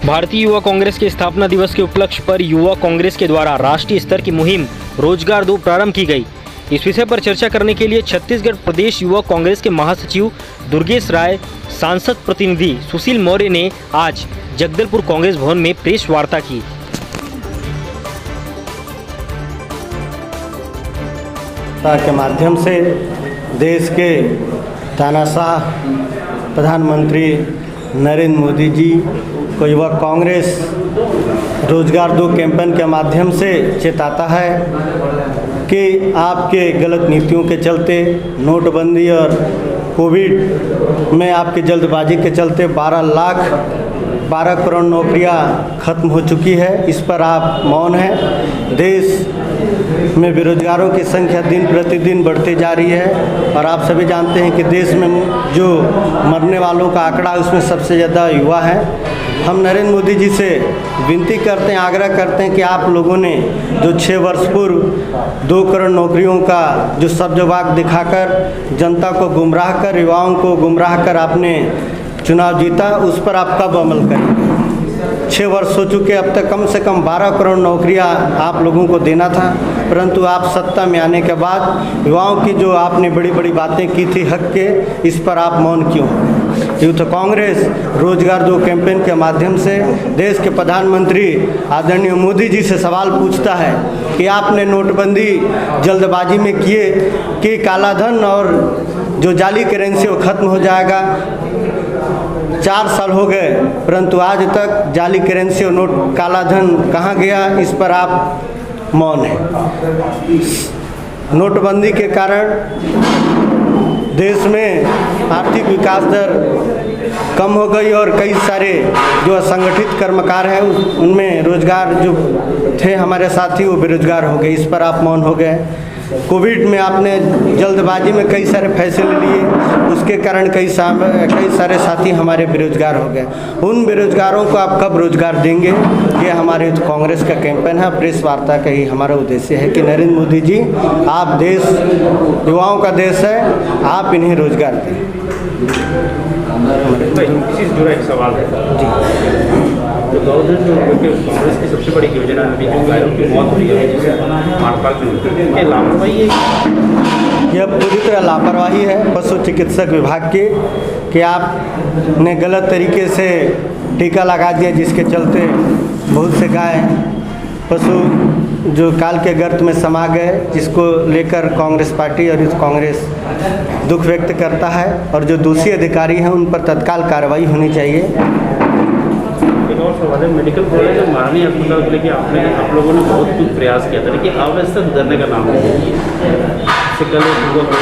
भारतीय युवा कांग्रेस के स्थापना दिवस के उपलक्ष्य पर युवा कांग्रेस के द्वारा राष्ट्रीय स्तर की मुहिम रोजगार दो प्रारंभ की गई। इस विषय पर चर्चा करने के लिए छत्तीसगढ़ प्रदेश युवा कांग्रेस के महासचिव दुर्गेश राय, सांसद प्रतिनिधि सुशील मौर्य ने आज जगदलपुर कांग्रेस भवन में प्रेस वार्ता की। के माध्यम से देश के तानाशाह प्रधानमंत्री नरेंद्र मोदी जी को युवा कांग्रेस रोजगार दो कैंपेन के माध्यम से चेताता है कि आपके गलत नीतियों के चलते, नोटबंदी और कोविड में आपकी जल्दबाजी के चलते 12 करोड़ नौकरियां खत्म हो चुकी है। इस पर आप मौन हैं। देश में बेरोजगारों की संख्या दिन प्रतिदिन बढ़ती जा रही है और आप सभी जानते हैं कि देश में जो मरने वालों का आंकड़ा उसमें सबसे ज़्यादा युवा है। हम नरेंद्र मोदी जी से विनती करते हैं, आग्रह करते हैं कि आप लोगों ने जो 6 वर्ष पूर्व 2 करोड़ नौकरियों का जो शब्दवाक दिखाकर जनता को गुमराह कर, युवाओं को गुमराह कर आपने चुनाव जीता, उस पर आप कब अमल करेंगे? 6 वर्ष हो चुके, अब तक कम से कम 12 करोड़ नौकरियां आप लोगों को देना था, परंतु आप सत्ता में आने के बाद युवाओं की जो आपने बड़ी बड़ी बातें की थी हक के, इस पर आप मौन क्यों? यूथ कांग्रेस रोजगार दो कैंपेन के माध्यम से देश के प्रधानमंत्री आदरणीय मोदी जी से सवाल पूछता है कि आपने नोटबंदी जल्दबाजी में किए कि काला धन और जो जाली करेंसी वो खत्म हो जाएगा। 4 साल हो गए परंतु आज तक जाली करेंसी और नोट काला धन कहाँ गया, इस पर आप मौन हैं। नोटबंदी के कारण देश में आर्थिक विकास दर कम हो गई और कई सारे जो असंगठित कर्मकार हैं उनमें रोजगार जो थे हमारे साथी वो बेरोजगार हो गए, इस पर आप मौन हो गए। कोविड में आपने जल्दबाजी में कई सारे फैसले लिए, उसके कारण कई सारे साथी हमारे बेरोजगार हो गए। उन बेरोजगारों को आप कब रोजगार देंगे? ये हमारे कांग्रेस का कैंपेन है। प्रेस वार्ता का ही हमारा उद्देश्य है कि नरेंद्र मोदी जी, आप देश युवाओं का देश है, आप इन्हें रोजगार दें। इसी से जुड़ा एक सवाल है जी। तो कांग्रेस की सबसे बड़ी योजना अभी जो गायों की मौत हुई है, जिसे ये लापरवाही है। यह पूरी तरह लापरवाही है पशु चिकित्सक विभाग की कि आपने गलत तरीके से टीका लगा दिया, जिसके चलते बहुत से गाय पशु जो काल के गर्त में समा गए, जिसको लेकर कांग्रेस पार्टी और कांग्रेस दुख व्यक्त करता है और जो दोषी अधिकारी हैं उन पर तत्काल कार्रवाई होनी चाहिए। मेडिकल कॉलेज और माननीय अस्पताल के लिए आप लोगों ने बहुत कुछ प्रयास किया था, लेकिन अव्यवस्था सुधरने का नाम नहीं है। इससे कल डॉक्टर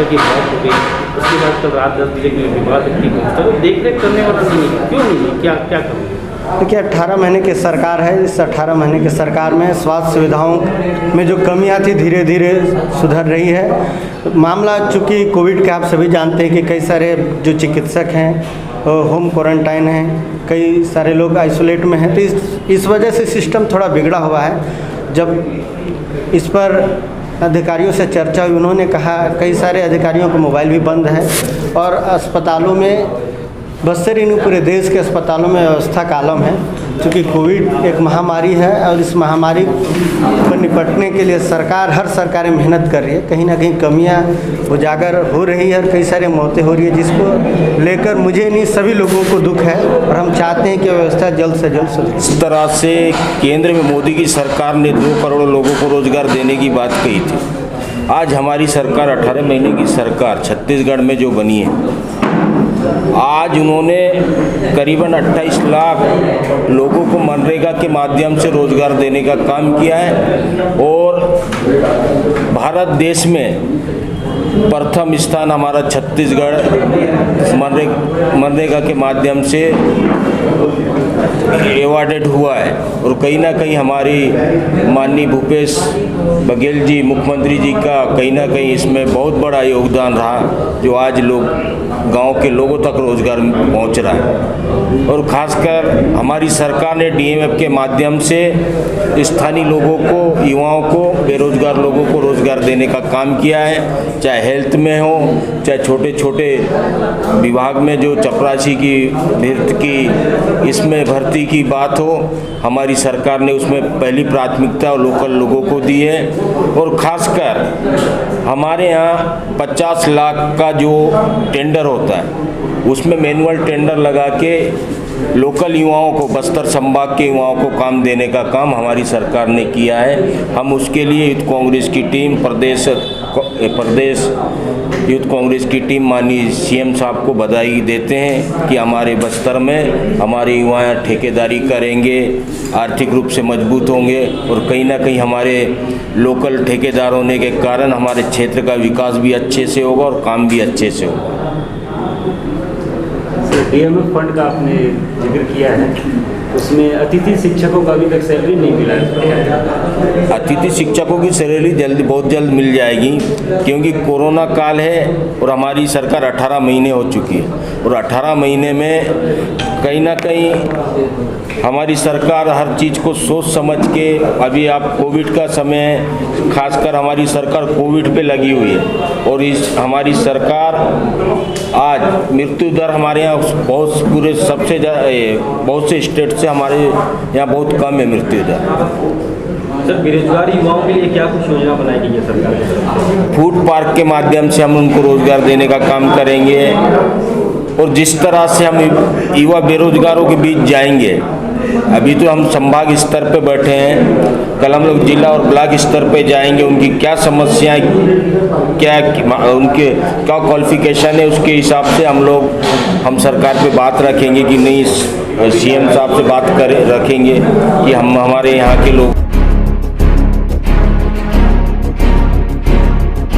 की मौत हो गई, उसके बाद कल रात 10 बजे की बीमार व्यक्ति को देख रेख करने वाला नहीं है, क्यों नहीं है? क्या करूँ? देखिए, 18 महीने की सरकार है। इस 18 महीने की सरकार में स्वास्थ्य सुविधाओं में जो कमियां थी धीरे धीरे सुधर रही है। मामला चूँकि कोविड के आप सभी जानते हैं कि कई सारे जो चिकित्सक हैं होम क्वारंटाइन हैं, कई सारे लोग आइसोलेट में हैं, तो इस वजह से सिस्टम थोड़ा बिगड़ा हुआ है। जब इस पर अधिकारियों से चर्चा हुई, उन्होंने कहा कई सारे अधिकारियों को मोबाइल भी बंद है और अस्पतालों में बस से नहीं पूरे देश के अस्पतालों में व्यवस्था का आलम है। क्योंकि कोविड एक महामारी है और इस महामारी पर निपटने के लिए हर सरकारें मेहनत कर रही है। कहीं ना कहीं कमियां उजागर हो रही है और कई सारी मौतें हो रही है, जिसको लेकर मुझे नहीं सभी लोगों को दुख है और हम चाहते हैं कि व्यवस्था जल्द से जल्द सुधरे। इस तरह से केंद्र में मोदी की सरकार ने 2 करोड़ लोगों को रोजगार देने की बात कही थी। आज हमारी सरकार 18 महीने की सरकार छत्तीसगढ़ में जो बनी है, आज उन्होंने करीबन 28 लाख लोगों को मनरेगा के माध्यम से रोजगार देने का काम किया है और भारत देश में प्रथम स्थान हमारा छत्तीसगढ़ मनरेगा के माध्यम से अवार्डेड हुआ है। और कहीं ना कहीं हमारी माननीय भूपेश बघेल जी, मुख्यमंत्री जी का कहीं ना कहीं इसमें बहुत बड़ा योगदान रहा, जो आज गांव के लोगों तक रोजगार पहुंच रहा है। और खासकर हमारी सरकार ने डीएमएफ के माध्यम से स्थानीय लोगों को, युवाओं को, बेरोजगार लोगों को रोजगार देने का काम किया है, चाहे हेल्थ में हो, चाहे छोटे छोटे विभाग में जो चपरासी की, नृत्य की, इसमें भर्ती की बात हो, हमारी सरकार ने उसमें पहली प्राथमिकता लोकल लोगों को दी है। और ख़ासकर हमारे यहाँ 50 लाख का जो टेंडर होता है उसमें मैनुअल टेंडर लगा के लोकल युवाओं को, बस्तर संभाग के युवाओं को काम देने का काम हमारी सरकार ने किया है। हम उसके लिए यूथ कांग्रेस की टीम, प्रदेश यूथ कांग्रेस की टीम माननीय सीएम साहब को बधाई देते हैं कि हमारे बस्तर में हमारे युवा ठेकेदारी करेंगे, आर्थिक रूप से मजबूत होंगे और कहीं ना कहीं हमारे लोकल ठेकेदार होने के कारण हमारे क्षेत्र का विकास भी अच्छे से होगा और काम भी अच्छे से होगा। डीएमएफ फंड का आपने जिक्र किया है, उसमें अतिथि शिक्षकों का अभी तक सैलरी नहीं मिला है। अतिथि शिक्षकों की सैलरी बहुत जल्द मिल जाएगी, क्योंकि कोरोना काल है और हमारी सरकार 18 महीने हो चुकी है और 18 महीने में कहीं ना कहीं हमारी सरकार हर चीज़ को सोच समझ के, अभी आप कोविड का समय है, खासकर हमारी सरकार कोविड पे लगी हुई है और इस हमारी सरकार आज मृत्यु दर हमारे यहाँ बहुत पूरे सबसे बहुत से स्टेट से हमारे यहाँ बहुत कम है मृत्यु दर। सर, बेरोजगार युवाओं के लिए क्या कुछ योजना बनाई गई है सरकार की तरफ से? फूड पार्क के माध्यम से हम उनको रोजगार देने का काम करेंगे और जिस तरह से हम युवा बेरोजगारों के बीच जाएंगे, अभी तो हम संभाग स्तर पे बैठे हैं, कल हम लोग जिला और ब्लॉक स्तर पे जाएंगे, उनकी क्या समस्याएं, क्या उनके क्या क्वालिफिकेशन है, उसके हिसाब से हम सरकार पे बात रखेंगे कि नहीं, सीएम साहब से बात रखेंगे कि हम हमारे यहाँ के लोग